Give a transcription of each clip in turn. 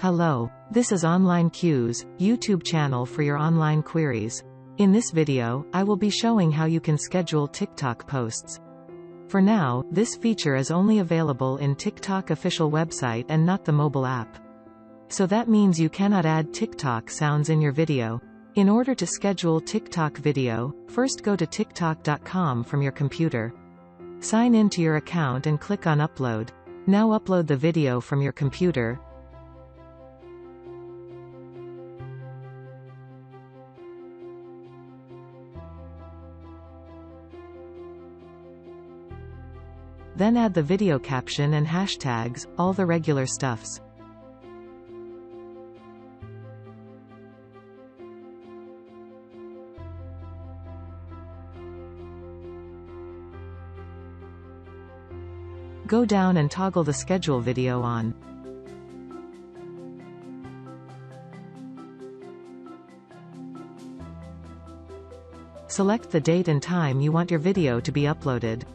Hello, this is Online Queues, YouTube channel for your online queries. In this video, I will be showing how you can schedule TikTok posts. For now, this feature is only available in TikTok official website and not the mobile app. So that means you cannot add TikTok sounds in your video. In order to schedule TikTok video, first go to TikTok.com from your computer. Sign in to your account and click on Upload. Now upload the video from your computer. Then add the video caption and hashtags, all the regular stuffs. Go down and toggle the schedule video on. Select the date and time you want your video to be uploaded.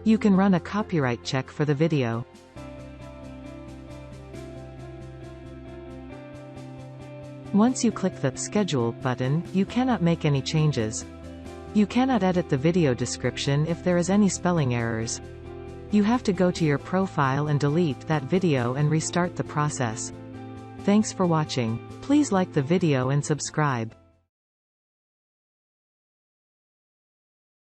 You can run a copyright check for the video. Once you click the Schedule button, you cannot make any changes. You cannot edit the video description if there is any spelling errors. You have to go to your profile and delete that video and restart the process. Thanks for watching. Please like the video and subscribe.